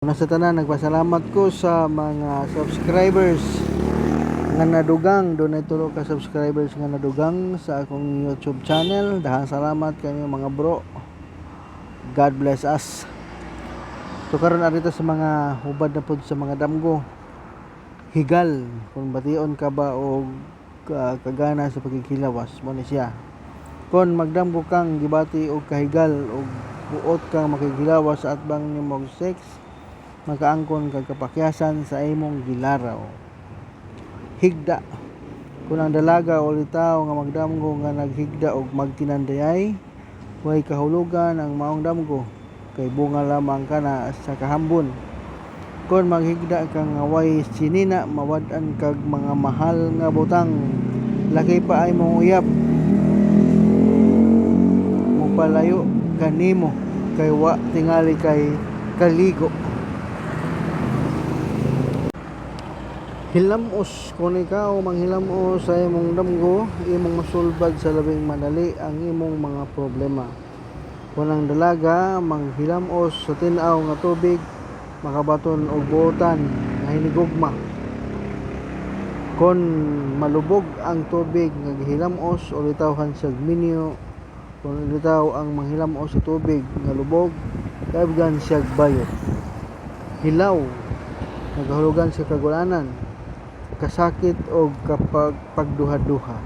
Una sa tanan, nagpasalamat ko sa mga subscribers nga nadugang. Doon ay tulo ka subscribers nga nadugang sa akong YouTube channel. Dahang salamat kanyo mga bro. God bless us. So karon arito sa mga hubad na pod sa mga damgo. Higal kung bation ka ba o kagana sa pagkikilawas mo ni siya. Kung magdamgo kang gibati og kahigal og buot kang makikilawas sa atbang nimong sex, makaangkon kag kapakyasan sa imong gilaraw. Higda kung ang dalaga o litaw nga magdamgo nga naghigda og magtinandayay, way kahulugan ang maong damgo kay bunga lamang kana sa kahambon. Kung maghigda kang nga way sinina, mawad-an kag mga mahal nga butang, laki pa ay mong uyab palayo kanimo kay wa tingali kay kaligo. Hilamos kung ikaw manghilamos sa imong damgo, imong masulbad sa labing madali ang imong mga problema. Kung ang dalaga manghilamos sa tin-aw nga tubig, makabaton og buotan nga hinigugma. Kung malubog ang tubig nga gihilamos o litawhan sa minyo, kung litaw ang manghilamos sa tubig nga lubog, kabgan siya bayot. Hilaw nagahulugan sa kagulanan, kasakit o kapag pagduha-duha.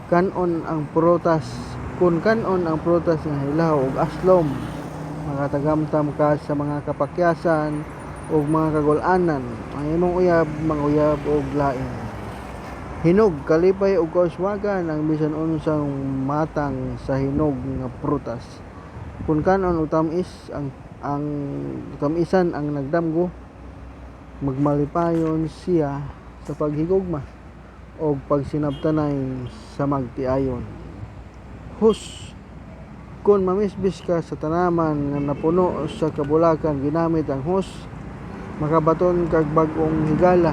Kanon ang prutas, kung kanon ang prutas nga hilaw og aslom, makatagamtam ka sa mga kapakyasan o mga kagulanan. Ang imong uyab manguyab og lain. Hinog kalipay og kauswagan ang bisan unsang matang sa hinog nga prutas. Kung kanon utamis ang utamisan ang nagdamgo, magmalipayon siya sa paghigugma o pagsinabtanay sa magtiayon. Hus kung mamisbis ka sa tanaman nga napuno sa kabulakan ginamit ang hus, makabaton kag bag-ong higala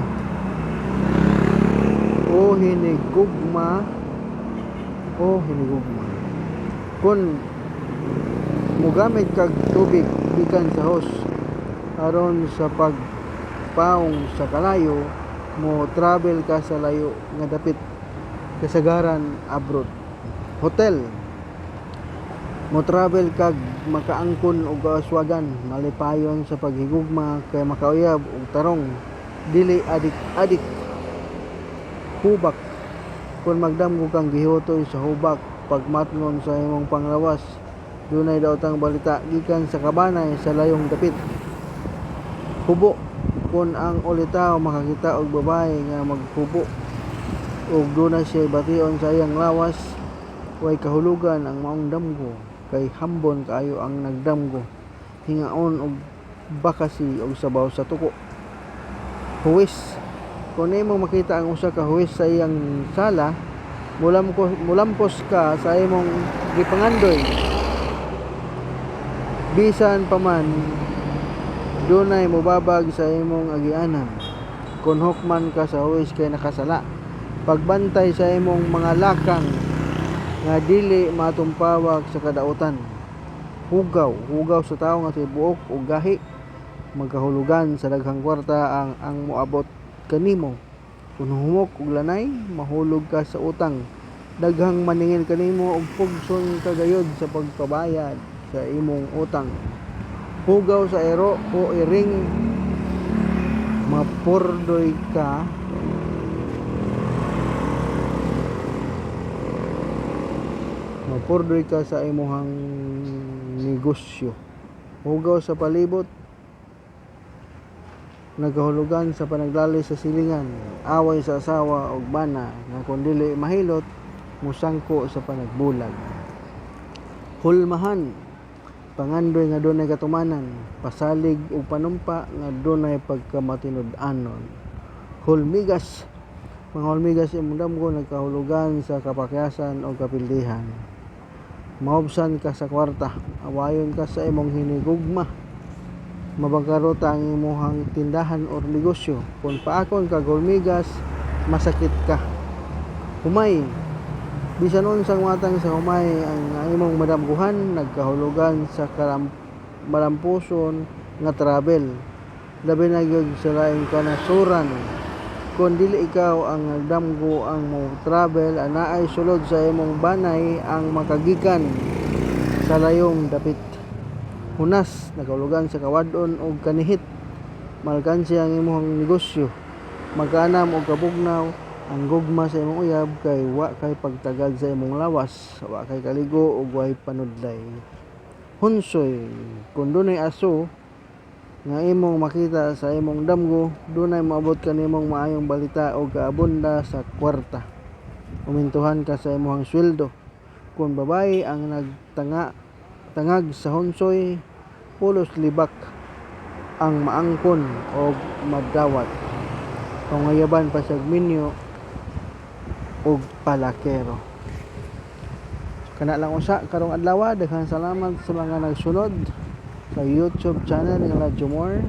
o hinigugma. Kung mugamit kag tubig gikan sa hos aron sa pagpaong sa kalayo, mo travel ka sa layo nga dapit, kasagaran abroad. Hotel, mo travel kag makaangkon og kaaswagan, malipayon sa paghigugma kay makauyab og tarong, dili adik-adik. Hubak, kung magdamgo kang gihutoy sa hubak, pagmatngon sa imong panglawas, dunay daotang balita gikan sa kabanay sa layong dapit. Hubo, kung ang ulitaw makakita og babae nga maghubo ug dunay siya bation sa iyang lawas, way kahulugan ang maong damgo kay hambon kaayo ang nagdamgo, hingaon og bakasi og sabaw sa tuko. Huwis, kung imong makita ang usa ka huwis sa iyang sala, mulampos ka sa imong gipangandoy, bisan pa man dunay mobabag sa imong agianan. Kung hukman ka sa huwis kay nakasala, pagbantay sa imong mga lakang nga dili matumpawag sa kadautan. Hugaw sa tawo nga tibuok o gahi, magkahulugan sa daghang kwarta ang moabot kanimo. Kung humok og lanay, mahulog ka sa utang, daghang maningil kanimo og pugson kagayod sa pagpabayad sa imong utang. Hugaw sa ero o iring, mapurdoy ka sa imong negosyo. Hugaw sa palibot, nagahulugan sa panaglali sa silingan, away sa asawa og bana nga kun dili mahilot, musangko sa panagbulag. Hulmahan, pangandoy nga dunay katumanan, pasalig ug panumpa nga dunay pagkamatinud-anon. Hulmigas, mga hulmigas imong damgo nagkahulugan sa kapakyasan o kapildihan. Maubsan ka sa kwarta, awayon ka sa imong hinigugma, mabangkarota ang imong tindahan or negosyo. Kung paakon kag hulmigas, masakit ka. Humay, bisan unsang matang sa humay ang imong madamguhan, nagkahulugan sa malampuson nga travel. Labi na gyud sa laing kanasuran. Kung dili ikaw ang nagdamgo ang mo travel, anaay sulod sa imong banay ang makagikan sa layong dapit. Hunas nakaulugan sa kawadon og kanihit. Malkansi ang imong negosyo. Magkanam og kabugnaw ang gugma sa imong uyab kay wa kay pagtagad sa imong lawas, wa kay kaligo ug way panudlay. Hunsoy, kung dunay aso nga imong makita sa imong damgo, dunay maabot kanimong maayong balita o kaabunda sa kwarta. Umintuhan ka sa imong sweldo. Kung babae ang tangag sa hunsoy, pulos libak ang maangkon o madawat. Pangayaban pa sa minyo og palakero. Kana lang usa karong adlaw. Daghang salamat sa mga nagsunod sa YouTube channel ng Radyo More.